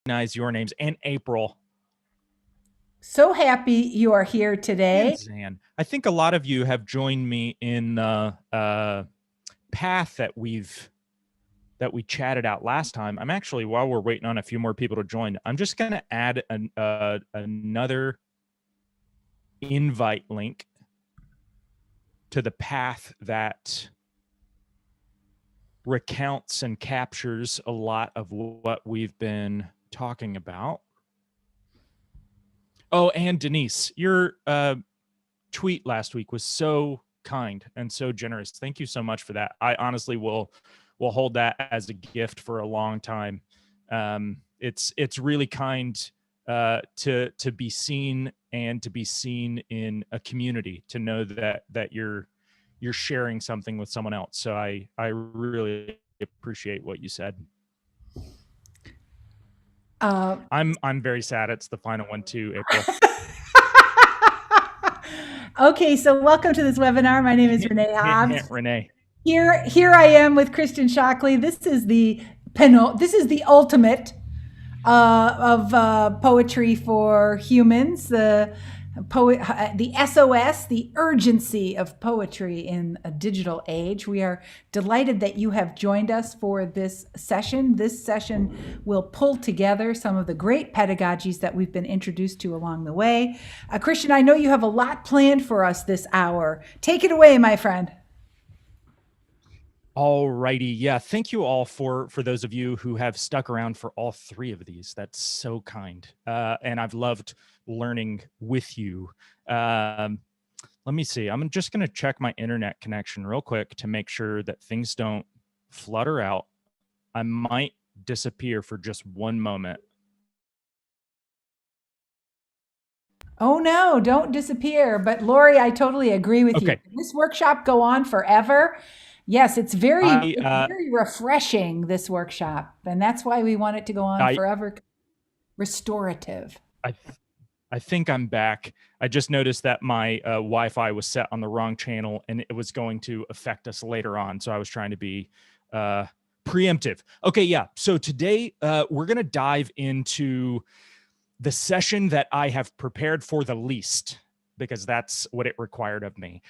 your names, and April So happy you are here and today. Zan. I think a lot of you have joined me in the path that we chatted out last time. I'm actually, while we're waiting on a few more people to join, I'm just going to add another invite link to the path that recounts and captures a lot of what we've been talking about. Oh, and Denise, your tweet last week was so kind and so generous. Thank you so much for that. I honestly will hold that as a gift for a long time. It's really kind to be seen and to be seen in a community, to know that you're sharing something with someone else. So I really appreciate what you said. I'm very sad it's the final one too, April. Okay, so welcome to this webinar. My name is Renee Hint, Hobbs. hint, Renee. Here I am with Christian Shockley. This is the ultimate of poetry for humans. The SOS, the urgency of poetry in a digital age. We are delighted that you have joined us for this session. This session will pull together some of the great pedagogies that we've been introduced to along the way. Christian, I know you have a lot planned for us this hour. Take it away, my friend. All righty. Yeah. Thank you all for those of you who have stuck around for all three of these. That's so kind. And I've loved learning with you. Let me see. I'm just going to check my internet connection real quick to make sure that things don't flutter out. I might disappear for just one moment. Oh no, don't disappear. But Lori, I totally agree with you. Okay. Can this workshop go on forever? Yes, it's very refreshing, this workshop. And that's why we want it to go on forever. Restorative. I think I'm back. I just noticed that my Wi-Fi was set on the wrong channel and it was going to affect us later on. So I was trying to be preemptive. Okay, yeah. So today we're going to dive into the session that I have prepared for the least, because that's what it required of me.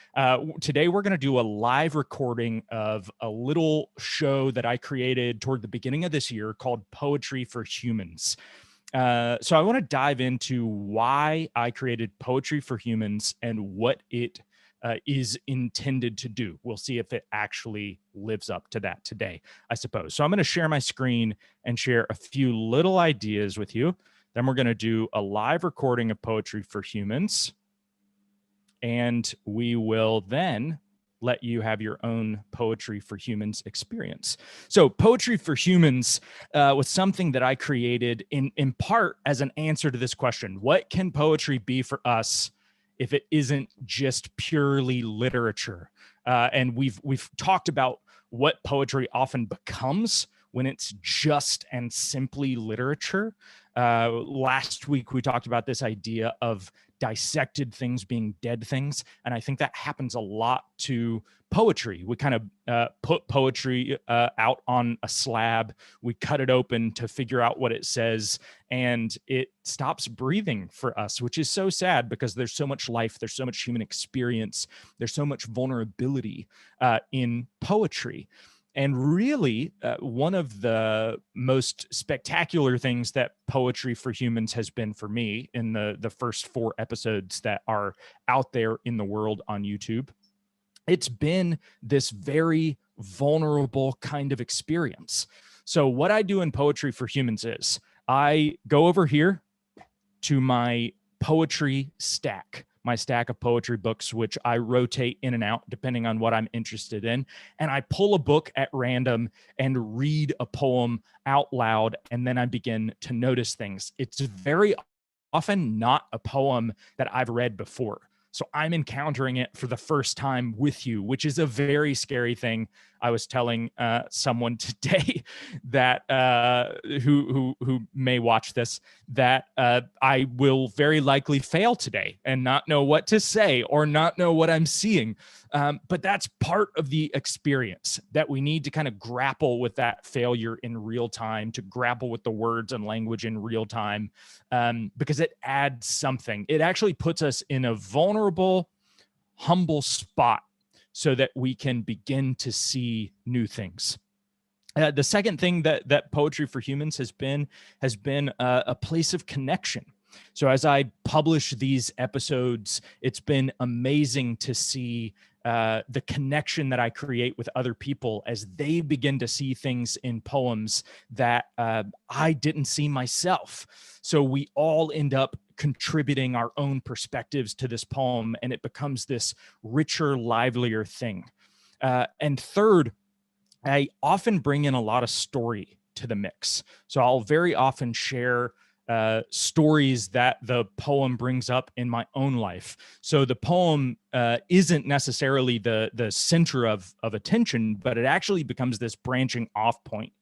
Today, we're going to do a live recording of a little show that I created toward the beginning of this year called Poetry for Humans. So I want to dive into why I created Poetry for Humans and what it is intended to do. We'll see if it actually lives up to that today, I suppose. So I'm going to share my screen and share a few little ideas with you. Then we're going to do a live recording of Poetry for Humans. And we will then let you have your own Poetry for Humans experience. So Poetry for Humans was something that I created in part as an answer to this question. What can poetry be for us if it isn't just purely literature? And we've talked about what poetry often becomes when it's just and simply literature. Last week, we talked about this idea of dissected things being dead things. And I think that happens a lot to poetry. We kind of put poetry out on a slab. We cut it open to figure out what it says, and it stops breathing for us, which is so sad because there's so much life, there's so much human experience, there's so much vulnerability in poetry. And really, one of the most spectacular things that Poetry for Humans has been for me in the first 4 episodes that are out there in the world on YouTube, it's been this very vulnerable kind of experience. So what I do in Poetry for Humans is I go over here to my poetry stack, my stack of poetry books, which I rotate in and out depending on what I'm interested in. And I pull a book at random and read a poem out loud. And then I begin to notice things. It's very often not a poem that I've read before. So I'm encountering it for the first time with you, which is a very scary thing. I was telling someone today that who may watch this, that I will very likely fail today and not know what to say or not know what I'm seeing. But that's part of the experience, that we need to kind of grapple with that failure in real time, to grapple with the words and language in real time, because it adds something. It actually puts us in a vulnerable, humble spot so that we can begin to see new things. The second thing that Poetry for Humans has been a place of connection. So as I publish these episodes, it's been amazing to see the connection that I create with other people as they begin to see things in poems that I didn't see myself. So we all end up contributing our own perspectives to this poem, and it becomes this richer, livelier thing. And third, I often bring in a lot of story to the mix. So I'll very often share stories that the poem brings up in my own life. So the poem isn't necessarily the center of attention, but it actually becomes this branching off point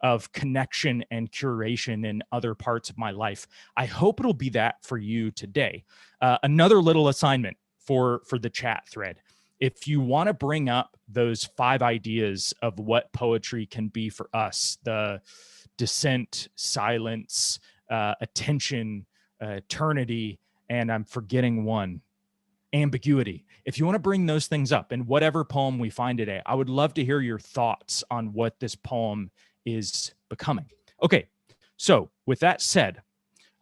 of connection and curation in other parts of my life. I hope it'll be that for you today. Another little assignment for the chat thread. If you want to bring up those 5 ideas of what poetry can be for us, the dissent, silence, attention, eternity, and I'm forgetting one, ambiguity. If you want to bring those things up in whatever poem we find today, I would love to hear your thoughts on what this poem is becoming. Okay, so with that said,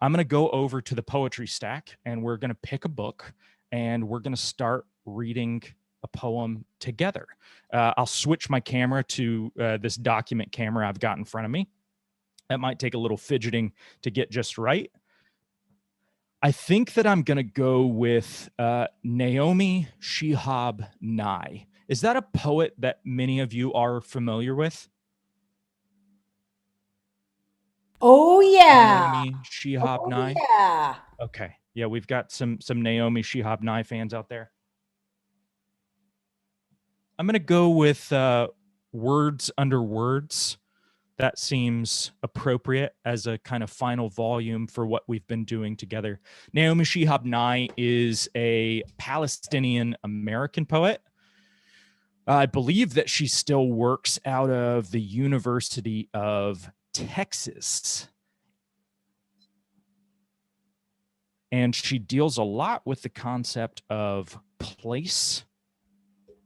I'm going to go over to the poetry stack and we're going to pick a book and we're going to start reading a poem together. I'll switch my camera to this document camera I've got in front of me. That might take a little fidgeting to get just right. I think that I'm going to go with Naomi Shihab Nai. Is that a poet that many of you are familiar with? Oh yeah. Naomi Shihab Oh Nai? yeah. Okay. Yeah, we've got some Naomi Shihab Nai fans out there. I'm going to go with Words Under Words. That seems appropriate as a kind of final volume for what we've been doing together. Naomi Shihab Nai is a Palestinian American poet. I believe that she still works out of the University of Texas. And she deals a lot with the concept of place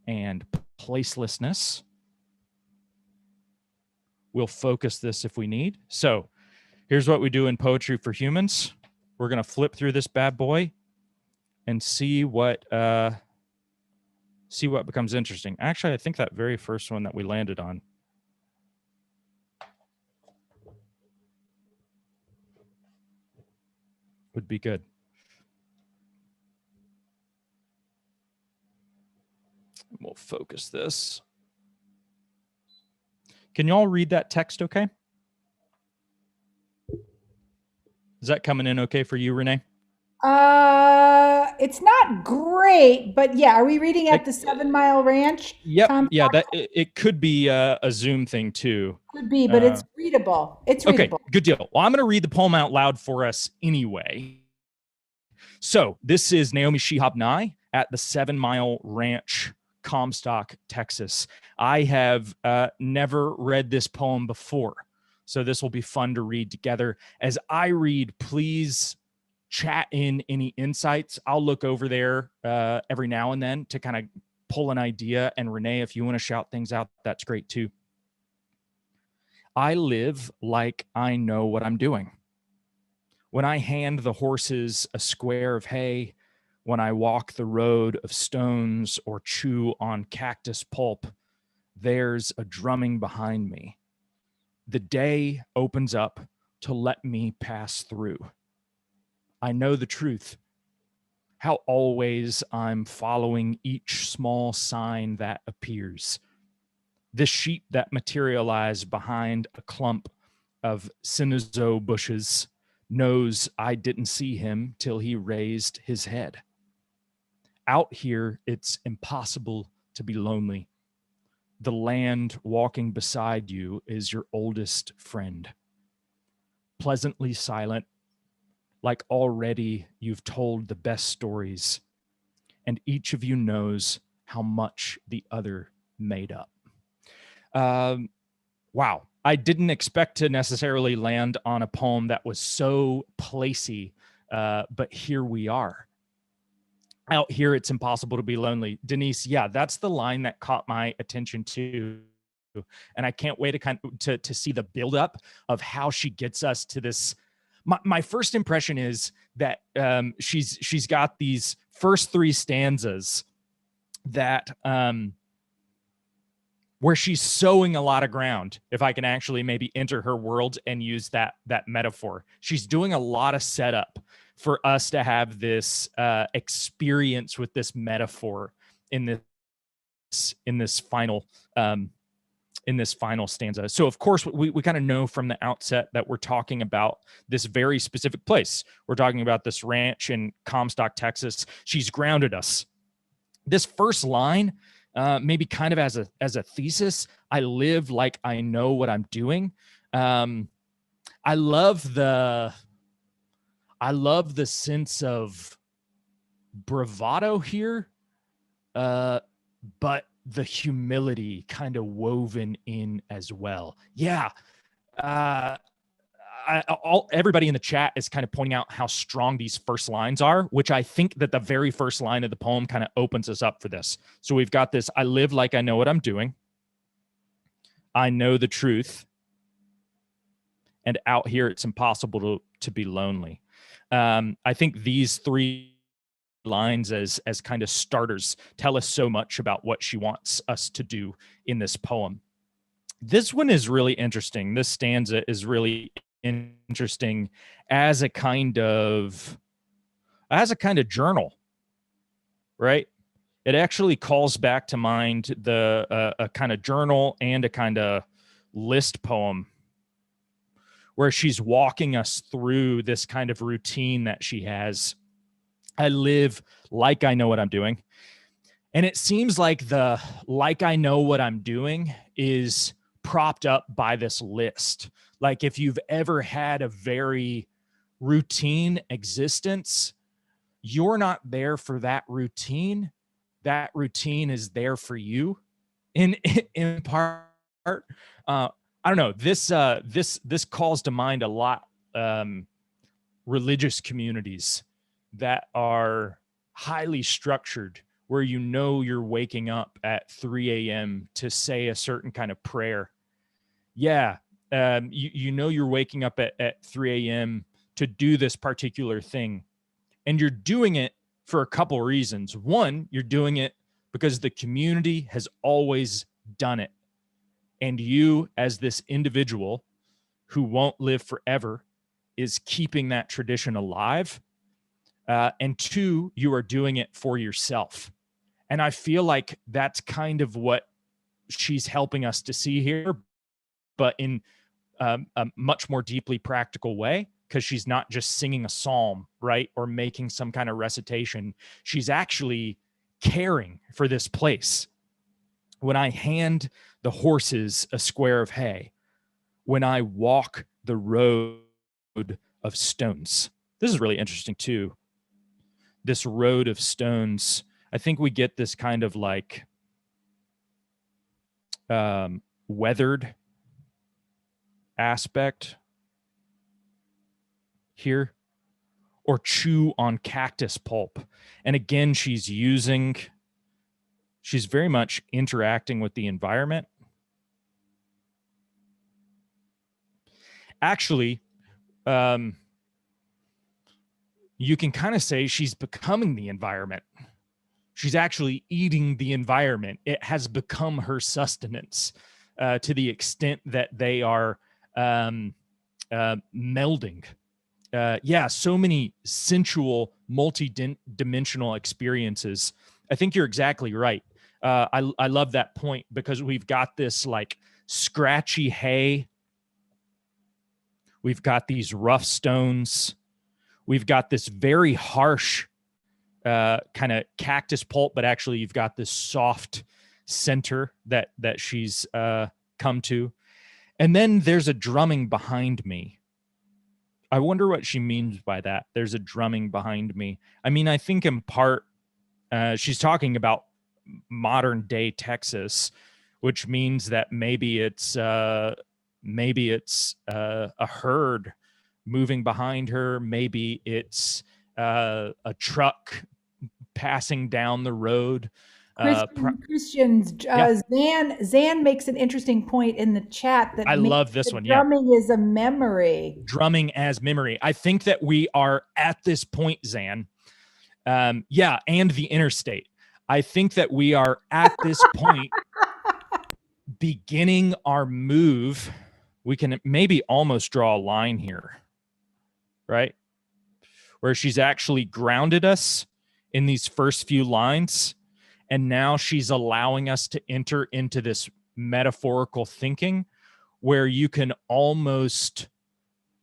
and placelessness. We'll focus this if we need. So here's what we do in Poetry for Humans. We're going to flip through this bad boy and see what becomes interesting. Actually, I think that very first one that we landed on would be good. We'll focus this. Can y'all read that text okay? Is that coming in okay for you, Renee? It's not great, but yeah, are we reading at the 7 Mile Ranch? Yep. Tom? Yeah, that it could be a Zoom thing too. Could be, but it's readable. It's readable. Okay, good deal. Well, I'm going to read the poem out loud for us anyway. So this is Naomi Shihab Nai at the 7 Mile Ranch, Comstock, Texas. I have never read this poem before, so this will be fun to read together. As I read, please chat in any insights. I'll look over there every now and then to kind of pull an idea. And Renee, if you want to shout things out, that's great too. I live like I know what I'm doing. When I hand the horses a square of hay, when I walk the road of stones or chew on cactus pulp, there's a drumming behind me. The day opens up to let me pass through. I know the truth, how always I'm following each small sign that appears. The sheep that materialize behind a clump of cinezo bushes knows I didn't see him till he raised his head. Out here, it's impossible to be lonely. the land walking beside you is your oldest friend, pleasantly silent, like already you've told the best stories, and each of you knows how much the other made up. Wow. I didn't expect to necessarily land on a poem that was so placey, but here we are. Out here, it's impossible to be lonely. Denise, yeah, that's the line that caught my attention too. And I can't wait to see the buildup of how she gets us to this. My first impression is that she's got these first three stanzas that where she's sowing a lot of ground, if I can actually maybe enter her world and use that metaphor. She's doing a lot of setup for us to have this experience with this metaphor in this final stanza. So of course we kind of know from the outset that we're talking about this very specific place. We're talking about this ranch in Comstock, Texas. She's grounded us. This first line, maybe kind of as a thesis, I live like I know what I'm doing. I love the sense of bravado here, but the humility kind of woven in as well. Yeah. Everybody in the chat is kind of pointing out how strong these first lines are, which I think that the very first line of the poem kind of opens us up for this. So we've got this: I live like I know what I'm doing. I know the truth. And out here, it's impossible to be lonely. I think these three lines as kind of starters tell us so much about what she wants us to do in this poem. This one is really interesting. This stanza is really interesting as a kind of journal, right? It actually calls back to mind a kind of journal and a kind of list poem where she's walking us through this kind of routine that she has. I live like I know what I'm doing. And it seems like the like I know what I'm doing is propped up by this list. Like if you've ever had a very routine existence, you're not there for that routine. That routine is there for you in part. I don't know. This calls to mind a lot religious communities that are highly structured, where you know you're waking up at 3 a.m. to say a certain kind of prayer. Yeah, you know you're waking up at 3 a.m. to do this particular thing. And you're doing it for a couple reasons. One, you're doing it because the community has always done it. And you, as this individual who won't live forever, is keeping that tradition alive. And two, you are doing it for yourself. And I feel like that's kind of what she's helping us to see here, but in a much more deeply practical way, because she's not just singing a psalm, right? Or making some kind of recitation. She's actually caring for this place. When I hand the horses a square of hay, when I walk the road of stones. This is really interesting too. This road of stones. I think we get this kind of like weathered aspect here, or chew on cactus pulp. And again, she's very much interacting with the environment. Actually, you can kind of say she's becoming the environment. She's actually eating the environment. It has become her sustenance to the extent that they are melding. Yeah, so many sensual, multi-dimensional experiences. I think you're exactly right. I love that point, because we've got this like scratchy hay. We've got these rough stones. We've got this very harsh kind of cactus pulp, but actually you've got this soft center that she's come to. And then there's a drumming behind me. I wonder what she means by that. There's a drumming behind me. I mean, I think in part she's talking about modern day Texas, which means that maybe it's a herd moving behind her. Maybe it's a truck passing down the road. Christians, Zan makes an interesting point in the chat that I love this one. Drumming is a memory. Drumming as memory. I think that we are at this point, Zan. And the interstate. I think that we are at this point beginning our move. We can maybe almost draw a line here, right? Where she's actually grounded us in these first few lines. And now she's allowing us to enter into this metaphorical thinking where you can almost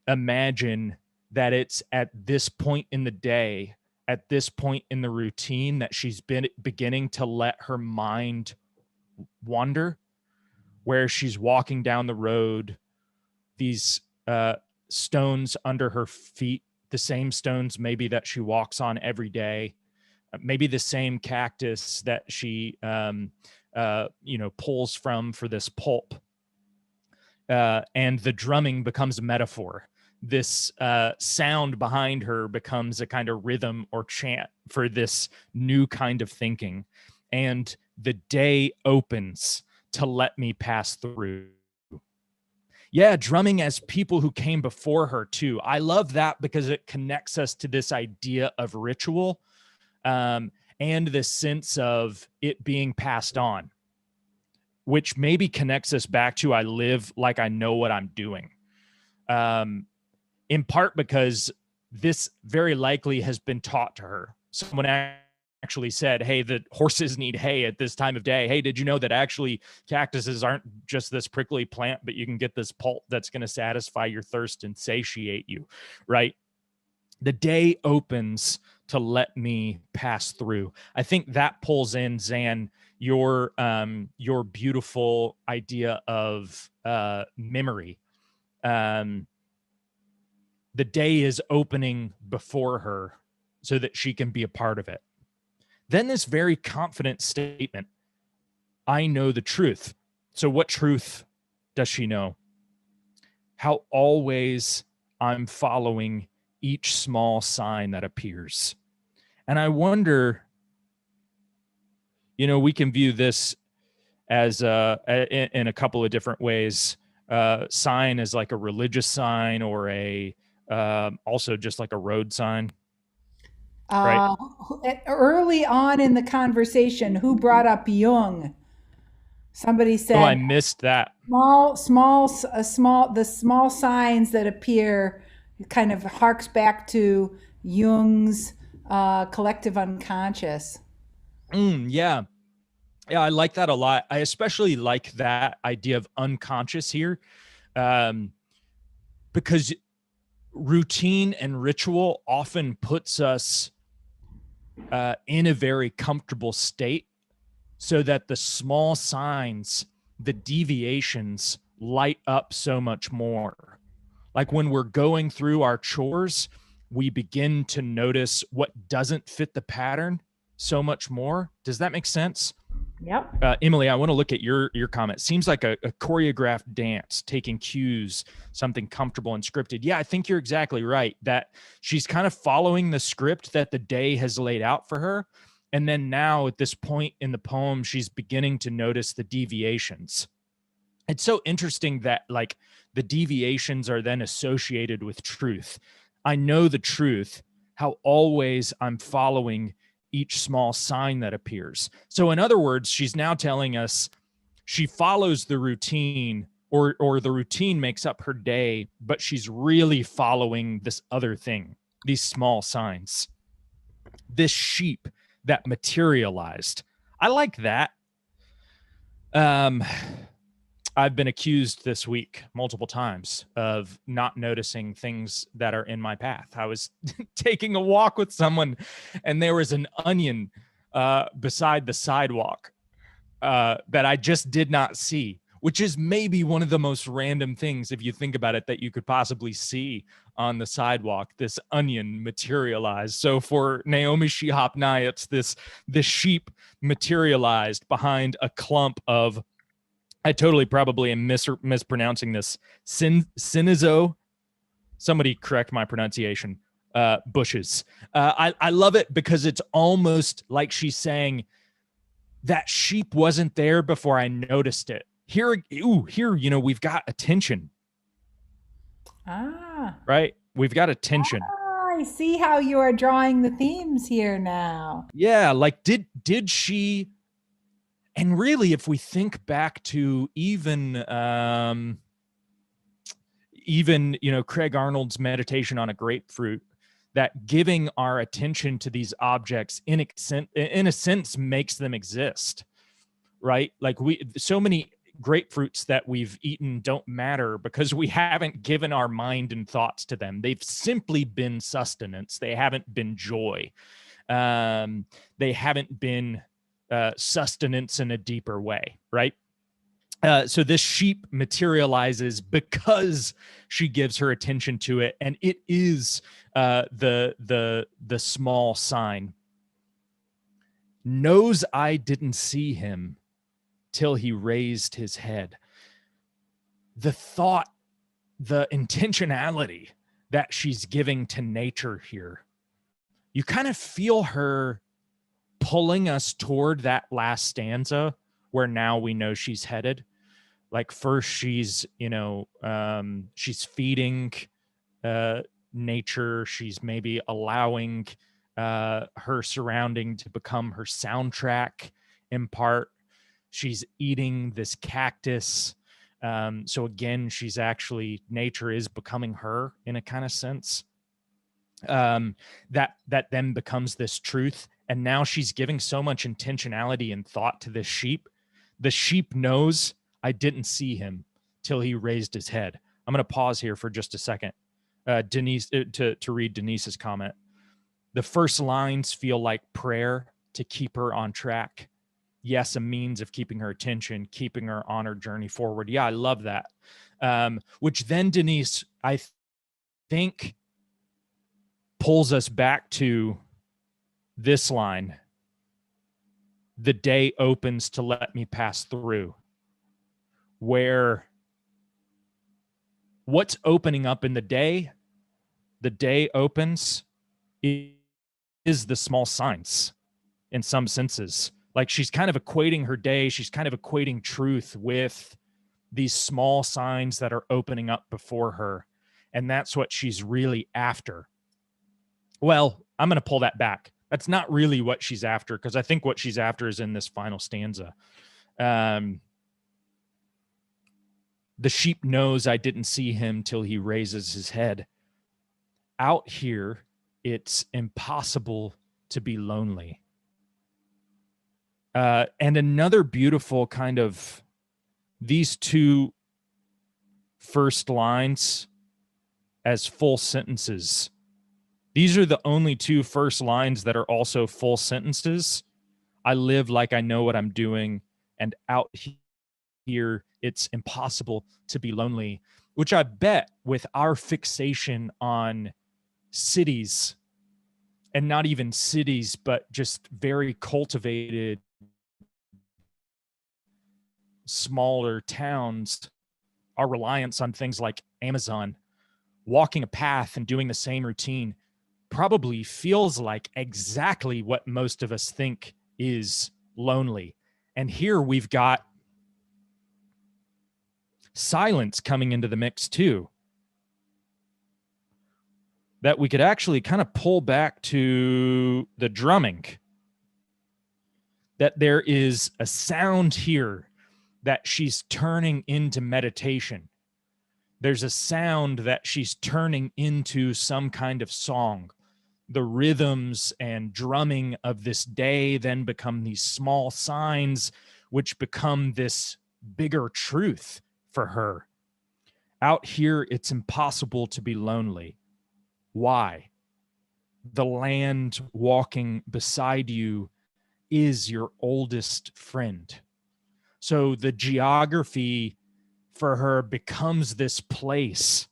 imagine that it's at this point in the day, at this point in the routine, that she's been beginning to let her mind wander, where she's walking down the road, these stones under her feet, the same stones maybe that she walks on every day, maybe the same cactus that she pulls from for this pulp, and the drumming becomes a metaphor. This sound behind her becomes a kind of rhythm or chant for this new kind of thinking, and the day opens to let me pass through. Yeah, drumming as people who came before her too. I love that because it connects us to this idea of ritual, and the sense of it being passed on, which maybe connects us back to I live like I know what I'm doing. In part because this very likely has been taught to her. Someone actually said, hey, the horses need hay at this time of day. Hey, did you know that actually cactuses aren't just this prickly plant, but you can get this pulp that's going to satisfy your thirst and satiate you, right? The day opens to let me pass through. I think that pulls in, Zan, your beautiful idea of memory. The day is opening before her so that she can be a part of it. Then this very confident statement, I know the truth. So what truth does she know? How always I'm following each small sign that appears. And I wonder, we can view this as in a couple of different ways. Sign as like a religious sign, or also just like a road sign. Right. Early on in the conversation, who brought up Jung? Somebody said, "Oh, I missed that." The small signs that appear kind of harks back to Jung's collective unconscious. Yeah, I like that a lot. I especially like that idea of unconscious here, because routine and ritual often puts us in a very comfortable state, so that the small signs, the deviations, light up so much more. Like when we're going through our chores, we begin to notice what doesn't fit the pattern so much more. Does that make sense? Yep. Emily, I want to look at your comment. Seems like a choreographed dance, taking cues, something comfortable and scripted. Yeah, I think you're exactly right, that she's kind of following the script that the day has laid out for her. And then now at this point in the poem, she's beginning to notice the deviations. It's so interesting that like the deviations are then associated with truth. I know the truth, how always I'm following each small sign that appears. So in other words, she's now telling us she follows the routine, or the routine makes up her day, but she's really following this other thing, these small signs, this sheep that materialized. I like that. I've been accused this week multiple times of not noticing things that are in my path. I was taking a walk with someone and there was an onion beside the sidewalk. that I just did not see, which is maybe one of the most random things, if you think about it, that you could possibly see on the sidewalk, this onion materialized. So for Naomi Shihab Nai, it's this sheep materialized behind a clump of, I totally probably am mispronouncing this, Sinizo, somebody correct my pronunciation, bushes. I love it because it's almost like she's saying, that sheep wasn't there before I noticed it. Here, we've got attention. Right? We've got attention. I see how you are drawing the themes here now. Yeah, like did she, and really if we think back to even Craig Arnold's meditation on a grapefruit, that giving our attention to these objects in a sense makes them exist, right? Like so many grapefruits that we've eaten don't matter because we haven't given our mind and thoughts to them. They've simply been sustenance. They haven't been joy. They haven't been sustenance in a deeper way, right? So this sheep materializes because she gives her attention to it, and it is the small sign. Knows I didn't see him till he raised his head. The thought, the intentionality that she's giving to nature here, you kind of feel her pulling us toward that last stanza where now we know she's headed. Like first she's, she's feeding nature. She's maybe allowing her surrounding to become her soundtrack in part. She's eating this cactus. So again, she's actually, nature is becoming her in a kind of sense. That then becomes this truth. And now she's giving so much intentionality and thought to this sheep. The sheep knows I didn't see him till he raised his head. I'm going to pause here for just a second. Denise, to read Denise's comment. The first lines feel like prayer to keep her on track. Yes, a means of keeping her attention, keeping her on her journey forward. Yeah, I love that. Which then, Denise, I think pulls us back to this line. The day opens to let me pass through. Where what's opening up in the day opens is the small signs in some senses. Like she's kind of equating her day, she's kind of equating truth with these small signs that are opening up before her. And that's what she's really after. Well, I'm going to pull that back. That's not really what she's after, because I think what she's after is in this final stanza. The sheep knows I didn't see him till he raises his head. Out here, it's impossible to be lonely. And another beautiful kind of, these two first lines as full sentences. These are the only two first lines that are also full sentences. I live like I know what I'm doing, and out here, it's impossible to be lonely, which I bet with our fixation on cities, and not even cities, but just very cultivated smaller towns, our reliance on things like Amazon, walking a path and doing the same routine probably feels like exactly what most of us think is lonely. And here we've got silence coming into the mix too, that we could actually kind of pull back to the drumming, that there is a sound here that she's turning into meditation. There's a sound that she's turning into some kind of song. The rhythms and drumming of this day then become these small signs, which become this bigger truth for her. Out here, it's impossible to be lonely. Why? The land walking beside you is your oldest friend. So the geography for her becomes this place,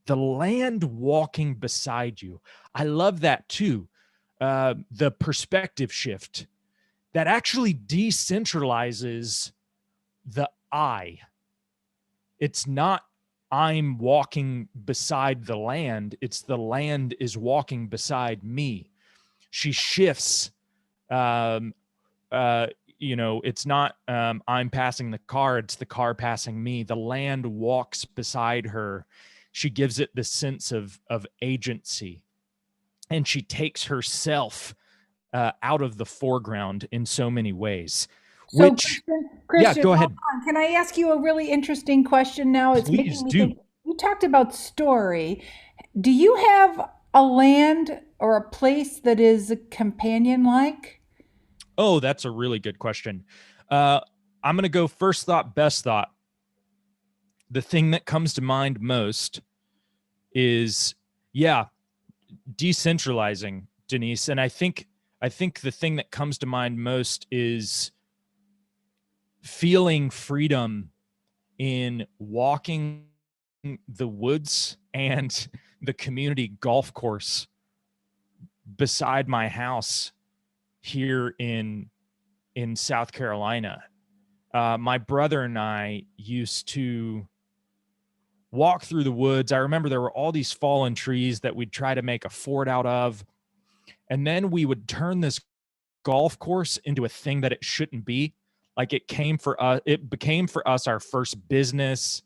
the land walking beside you. I love that too. The perspective shift that actually decentralizes the I. It's not I'm walking beside the land, it's the land is walking beside me. She shifts. Um, it's not I'm passing the car, it's the car passing me. The land walks beside her. She gives it the sense of agency, and she takes herself out of the foreground in so many ways. So, Which, yeah, Christian, go hold ahead. on. Can I ask you a really interesting question now? It's Please making me do. think. You talked about story. Do you have a land or a place that is a companion like? Oh, that's a really good question. I'm going to go first thought, best thought. The thing that comes to mind most is, yeah, decentralizing, Denise. And I think the thing that comes to mind most is feeling freedom in walking the woods and the community golf course beside my house here in South Carolina. My brother and I used to walk through the woods. I remember there were all these fallen trees that we'd try to make a fort out of. And then we would turn this golf course into a thing that it shouldn't be. Like it became for us our first business.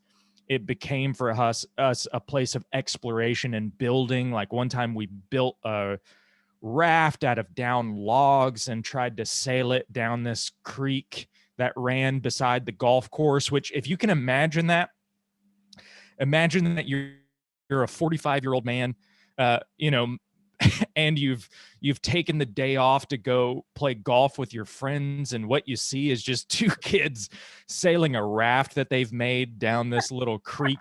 It became for us a place of exploration and building. Like one time we built a raft out of down logs and tried to sail it down this creek that ran beside the golf course, which if you can imagine that, you're a 45-year-old man, and you've taken the day off to go play golf with your friends, and what you see is just two kids sailing a raft that they've made down this little creek,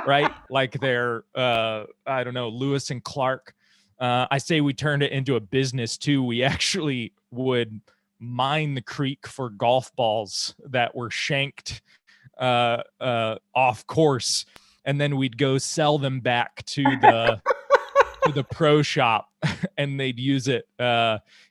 right? Like they're I don't know, Lewis and Clark. I say we turned it into a business too. We actually would mine the creek for golf balls that were shanked off course, and then we'd go sell them back to the pro shop, and they'd use it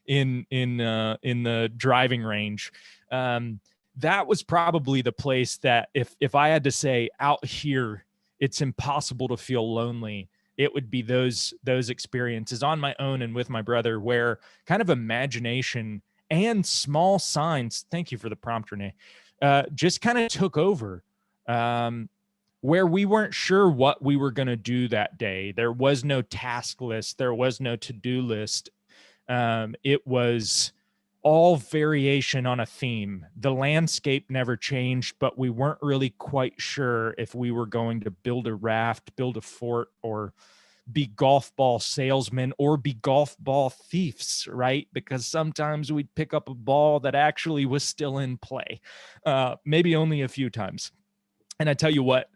in the driving range. That was probably the place that if I had to say out here, it's impossible to feel lonely. It would be those experiences on my own and with my brother, where kind of imagination and small signs. Thank you for the prompt, Renee. Just kind of took over. Where we weren't sure what we were going to do that day. There was no task list. There was no to-do list. It was all variation on a theme. The landscape never changed, but we weren't really quite sure if we were going to build a raft, build a fort, or be golf ball salesmen, or be golf ball thieves, right? Because sometimes we'd pick up a ball that actually was still in play, maybe only a few times. And I tell you what,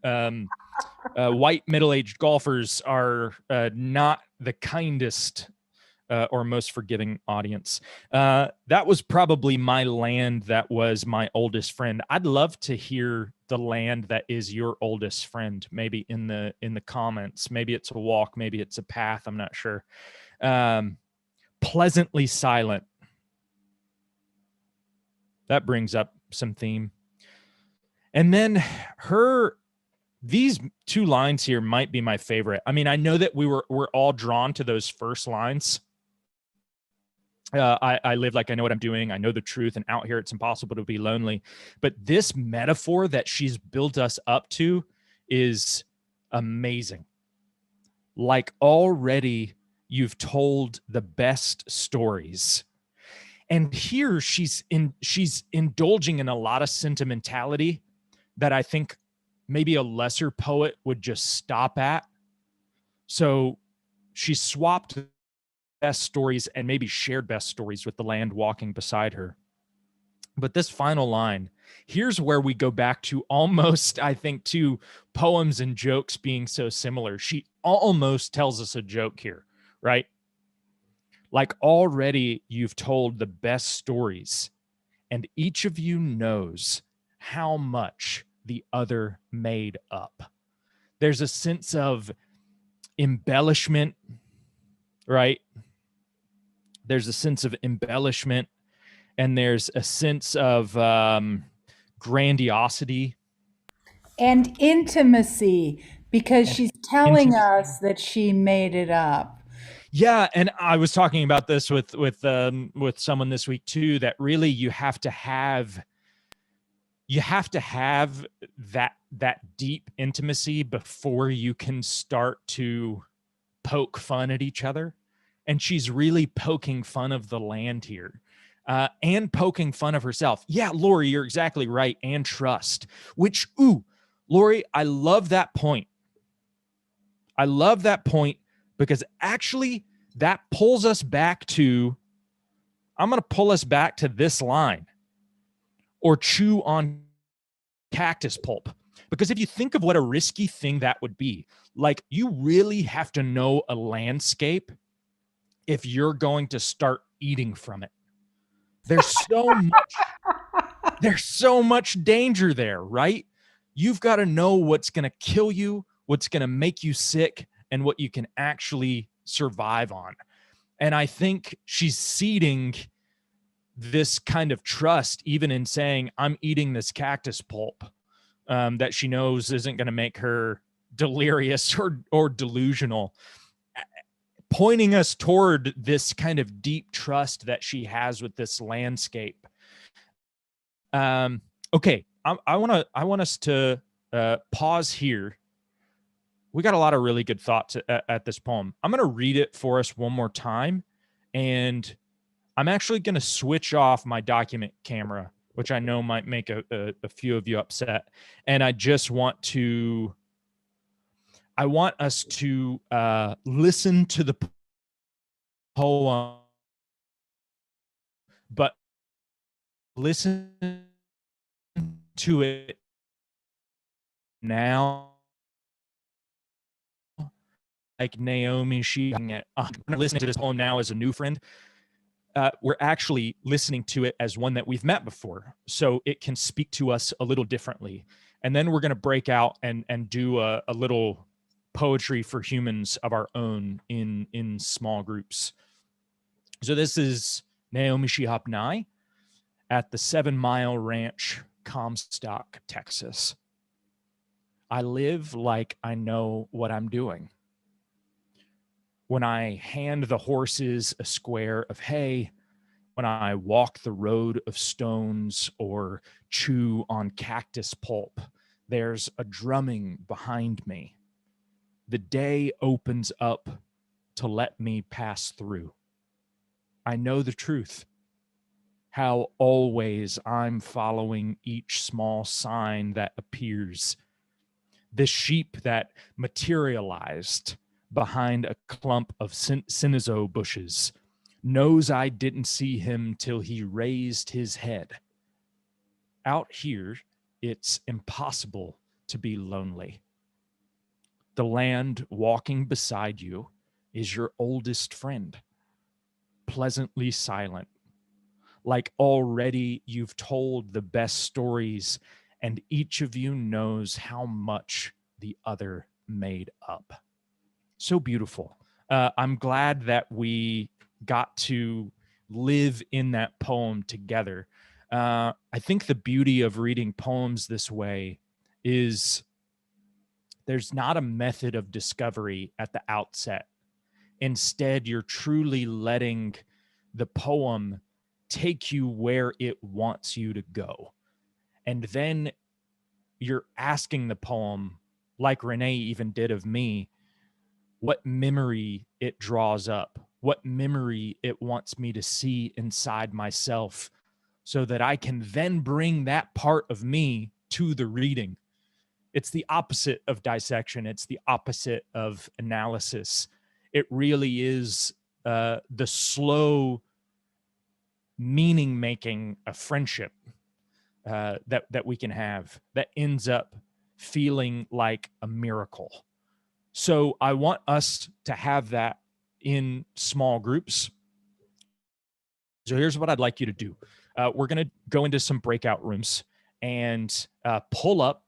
white middle-aged golfers are not the kindest or most forgiving audience. That was probably my land that was my oldest friend. I'd love to hear the land that is your oldest friend, maybe in the comments. Maybe it's a walk, maybe it's a path, I'm not sure. Pleasantly silent. That brings up some theme. And then these two lines here might be my favorite. I mean, I know that we're all drawn to those first lines. I live like I know what I'm doing. I know the truth, and out here it's impossible to be lonely. But this metaphor that she's built us up to is amazing. Like already you've told the best stories. And here she's indulging in a lot of sentimentality that I think maybe a lesser poet would just stop at. So she swapped best stories and maybe shared best stories with the land walking beside her. But this final line, here's where we go back to almost, I think, to poems and jokes being so similar. She almost tells us a joke here, right? Like already you've told the best stories, and each of you knows how much the other made up. There's a sense of embellishment, right? There's a sense of embellishment, and there's a sense of grandiosity And intimacy, because and she's telling intimacy. us that she made it up. Yeah, and I was talking about this with someone this week too, that really you have to have that deep intimacy before you can start to poke fun at each other. And she's really poking fun of the land here, and poking fun of herself. Yeah, Lori, you're exactly right. And trust, which, Lori, I love that point. I love that point because actually that pulls us back to, I'm going to pull us back to this line, or chew on cactus pulp. Because if you think of what a risky thing that would be, like, you really have to know a landscape if you're going to start eating from it. There's so much danger there, right? You've got to know what's going to kill you, what's going to make you sick, and what you can actually survive on. And I think she's seeding this kind of trust, even in saying, I'm eating this cactus pulp, that she knows isn't going to make her delirious or delusional, pointing us toward this kind of deep trust that she has with this landscape. Okay, I want us to pause here. We got a lot of really good thoughts at this poem. I'm going to read it for us one more time, and I'm actually going to switch off my document camera, which I know might make a few of you upset. And I just want us to listen to the poem, but listen to it now, like Naomi Shihab. I'm listening to this poem now as a new friend. We're actually listening to it as one that we've met before, so it can speak to us a little differently. And then we're going to break out and do a little poetry for humans of our own in small groups. So this is Naomi Shihab Nai at the 7 Mile Ranch, Comstock, Texas. I live like I know what I'm doing. When I hand the horses a square of hay, when I walk the road of stones or chew on cactus pulp, there's a drumming behind me. The day opens up to let me pass through. I know the truth, how always I'm following each small sign that appears. The sheep that materialized behind a clump of sinizo bushes knows I didn't see him till he raised his head. Out here, it's impossible to be lonely. The land walking beside you is your oldest friend, pleasantly silent, like already you've told the best stories, and each of you knows how much the other made up. So beautiful. I'm glad that we got to live in that poem together. I think the beauty of reading poems this way is there's not a method of discovery at the outset. Instead, you're truly letting the poem take you where it wants you to go. And then you're asking the poem, like Renee even did of me, what memory it draws up, what memory it wants me to see inside myself, so that I can then bring that part of me to the reading. It's the opposite of dissection. It's the opposite of analysis. It really is the slow meaning making of friendship that we can have that ends up feeling like a miracle. So I want us to have that in small groups. So here's what I'd like you to do. we're going to go into some breakout rooms and pull up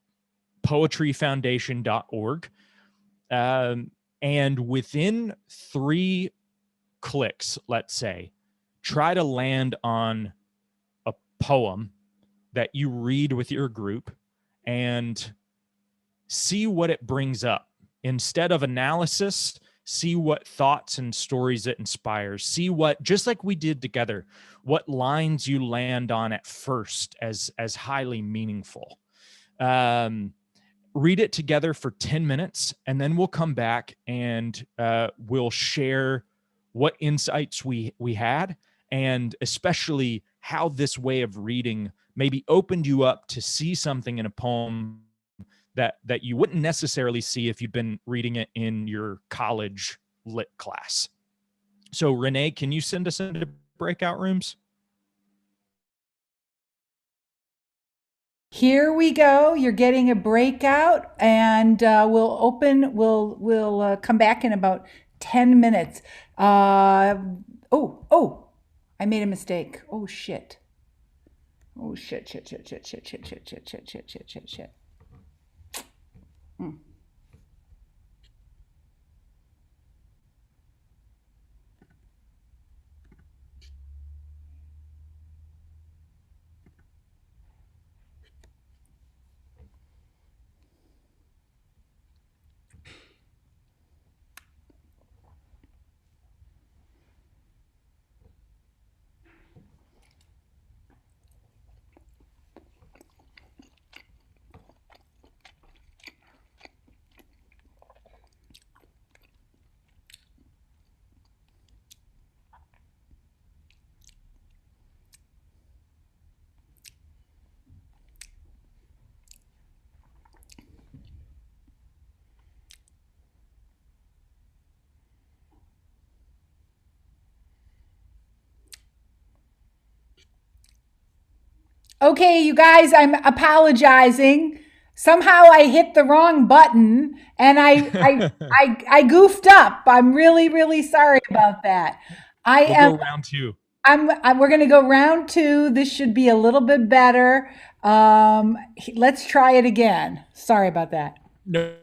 poetryfoundation.org. And within 3 clicks, let's say, try to land on a poem that you read with your group and see what it brings up. Instead of analysis, see what thoughts and stories it inspires. See what, just like we did together, what lines you land on at first as highly meaningful. Read it together for 10 minutes, and then we'll come back and we'll share what insights we had, and especially how this way of reading maybe opened you up to see something in a poem that you wouldn't necessarily see if you'd been reading it in your college lit class. So Renee, can you send us into breakout rooms? Here we go. You're getting a breakout, and we'll come back in about 10 minutes. I made a mistake. Oh shit. Oh shit. Okay, you guys, I'm apologizing. Somehow I hit the wrong button and I goofed up. I'm really sorry about that. I We'll am go round 2. we're going to go round 2. This should be a little bit better. Let's try it again. Sorry about that. No.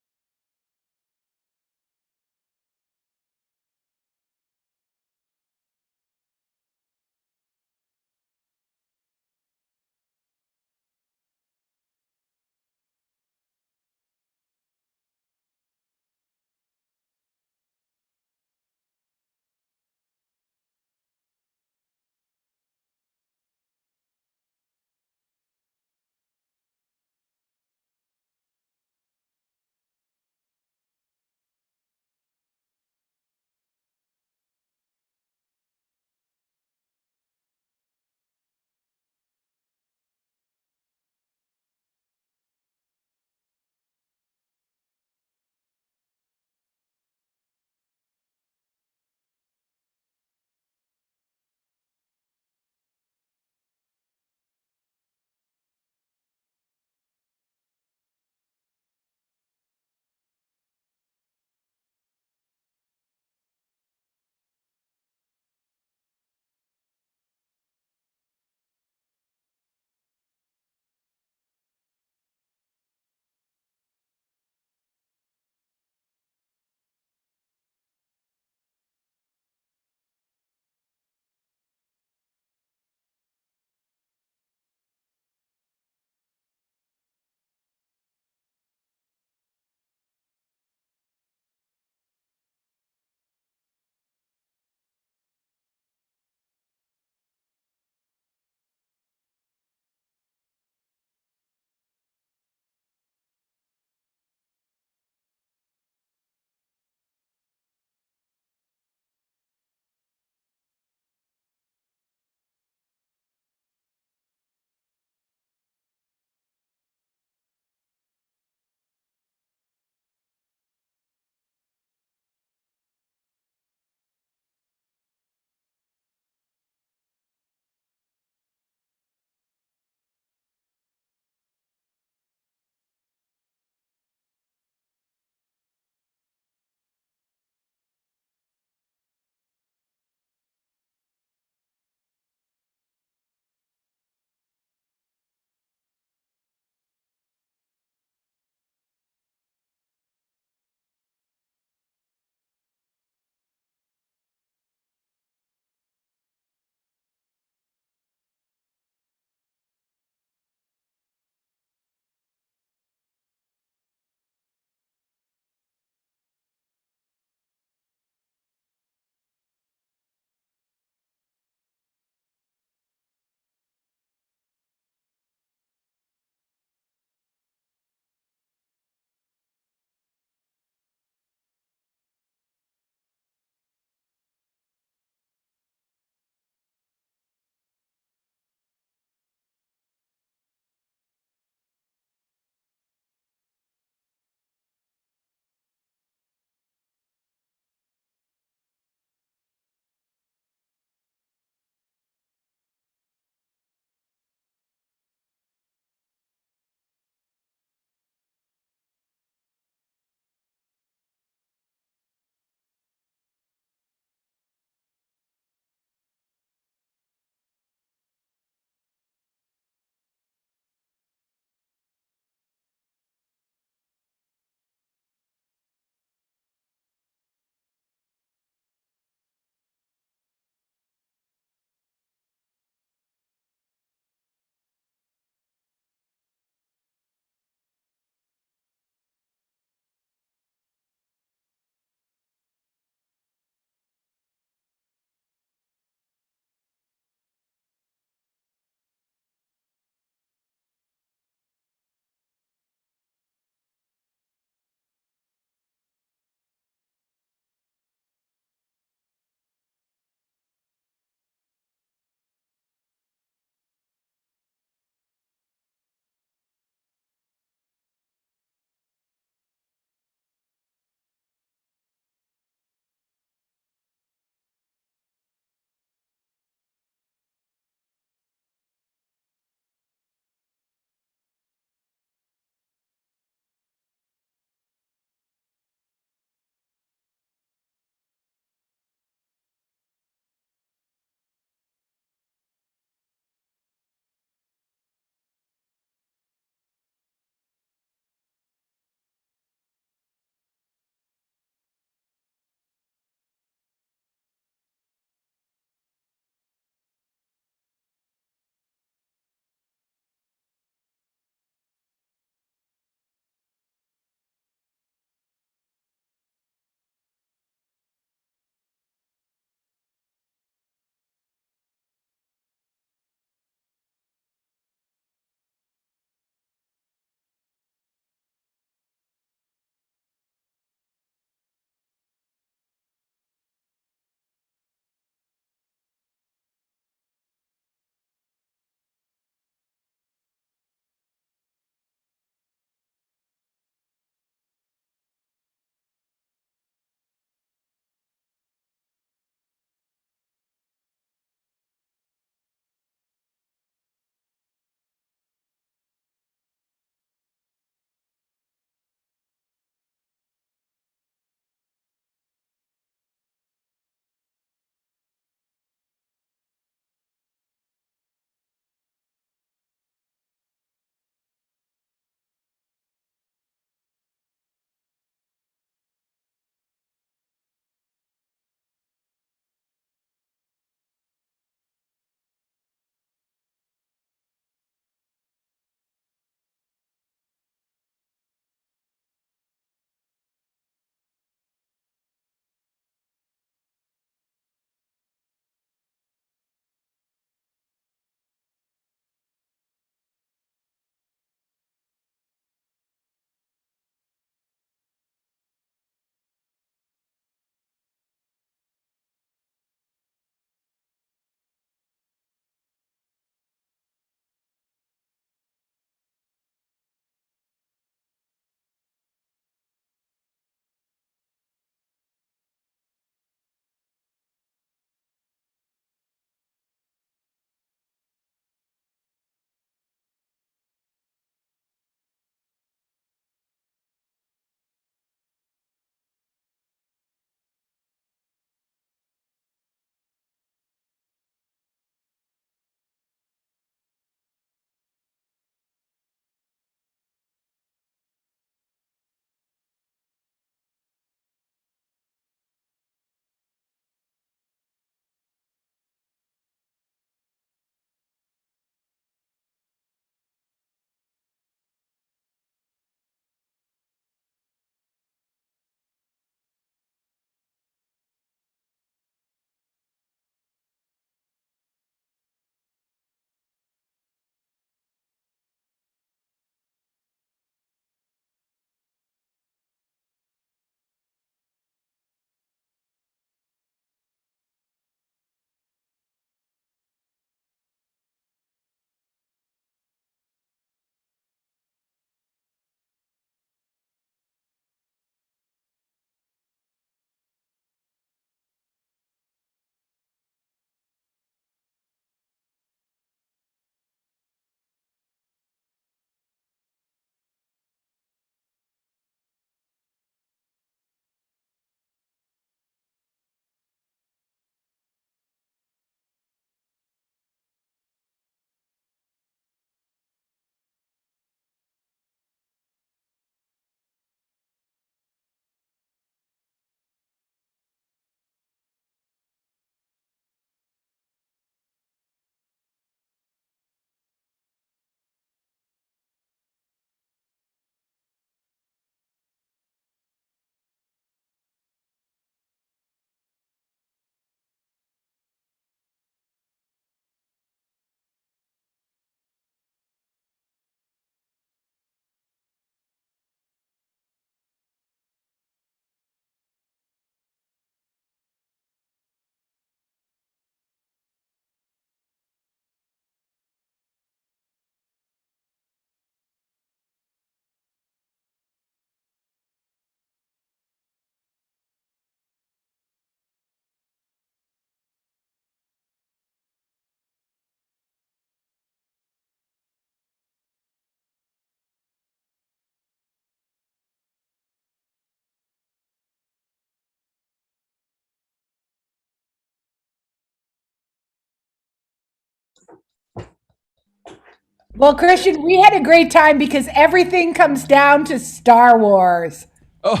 Well, Christian, we had a great time because everything comes down to Star Wars. Oh,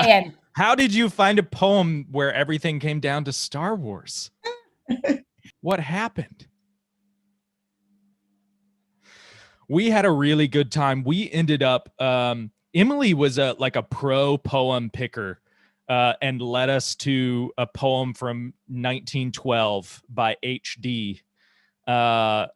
Saying. how did you find a poem where everything came down to Star Wars? What happened? We had a really good time. We ended up Emily was a pro poem picker and led us to a poem from 1912 by HD. And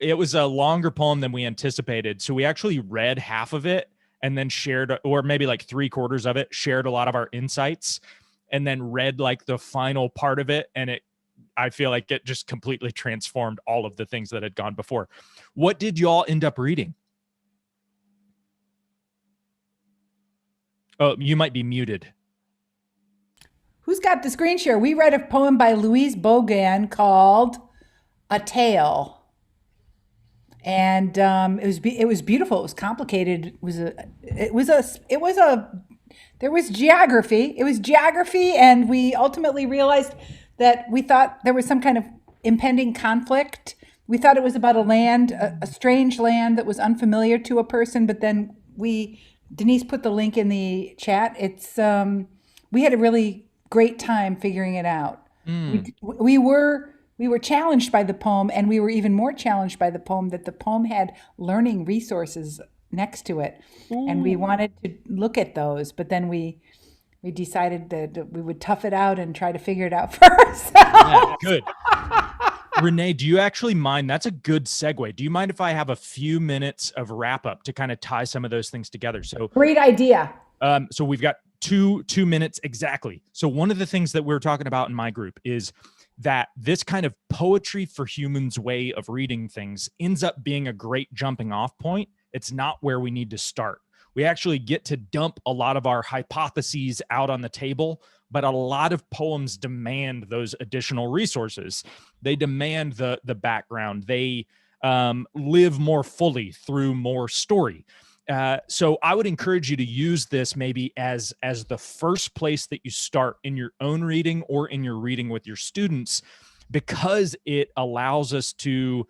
it was a longer poem than we anticipated. So we actually read half of it and then shared, or maybe like 3/4 of it, shared a lot of our insights, and then read like the final part of it. And I feel like it just completely transformed all of the things that had gone before. What did y'all end up reading? Oh, you might be muted. Who's got the screen share? We read a poem by Louise Bogan called "A Tale," and it was beautiful. It was complicated. There was geography. It was geography, and we ultimately realized that we thought there was some kind of impending conflict. We thought it was about a strange land that was unfamiliar to a person, but then Denise put the link in the chat. We had a really great time figuring it out. We were challenged by the poem, and we were even more challenged by the poem that the poem had learning resources next to it. And we wanted to look at those, but then we decided that we would tough it out and try to figure it out for ourselves. Yeah, good. Renee, do you actually mind? That's a good segue. Do you mind if I have a few minutes of wrap up to kind of tie some of those things together? So great idea. So we've got two minutes exactly. So one of the things that we're talking about in my group is that this kind of poetry for humans way of reading things ends up being a great jumping off point. It's not where we need to start. We actually get to dump a lot of our hypotheses out on the table, but a lot of poems demand those additional resources. They demand the background. They live more fully through more story. So I would encourage you to use this maybe as the first place that you start in your own reading or in your reading with your students, because it allows us to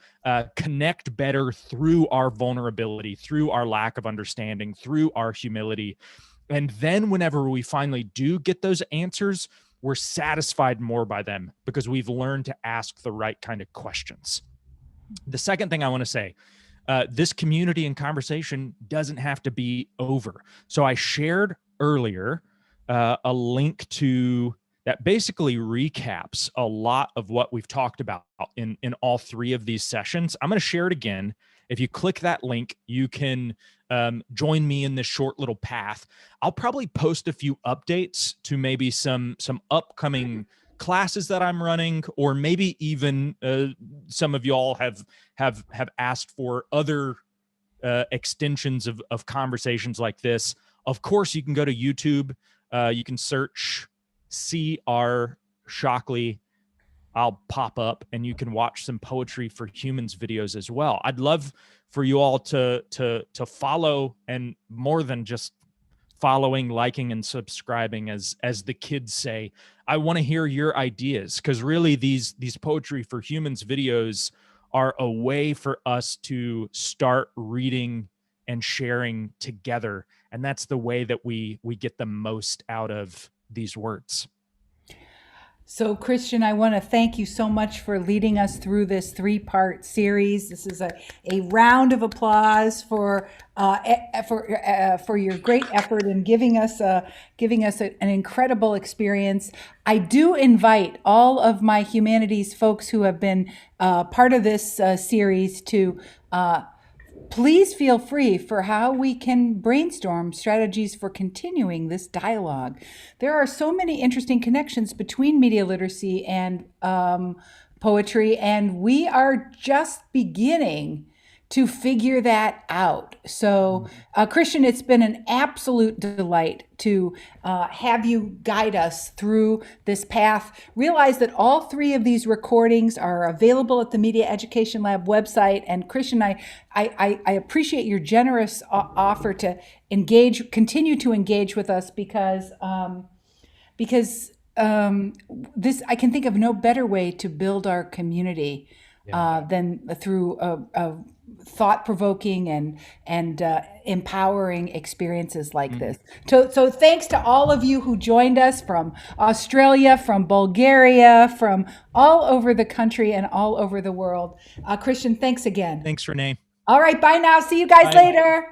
connect better through our vulnerability, through our lack of understanding, through our humility. And then whenever we finally do get those answers, we're satisfied more by them because we've learned to ask the right kind of questions. The second thing I want to say, this community and conversation doesn't have to be over. So I shared earlier a link to that basically recaps a lot of what we've talked about in all three of these sessions. I'm going to share it again. If you click that link, you can join me in this short little path. I'll probably post a few updates to maybe some upcoming classes that I'm running, or maybe even some of y'all have asked for other extensions of conversations like this. Of course, you can go to YouTube. You can search C.R. Shockley. I'll pop up and you can watch some Poetry for Humans videos as well. I'd love for you all to follow, and more than just following, liking, and subscribing, as the kids say. I want to hear your ideas, because really these Poetry for Humans videos are a way for us to start reading and sharing together, and that's the way that we get the most out of these words. So, Christian, I want to thank you so much for leading us through this 3-part series. This is a round of applause for your great effort in giving us an incredible experience. I do invite all of my humanities folks who have been part of this series to please feel free for how we can brainstorm strategies for continuing this dialogue. There are so many interesting connections between media literacy and poetry, and we are just beginning to figure that out. So, Christian, it's been an absolute delight to have you guide us through this path. Realize that all 3 of these recordings are available at the Media Education Lab website. And Christian, I appreciate your generous offer to continue to engage with us, because this, I can think of no better way to build our community than through thought-provoking and empowering experiences like this. So thanks to all of you who joined us from Australia, from Bulgaria, from all over the country and all over the world. Christian, thanks again. Thanks, Renee. All right, bye now. See you guys later.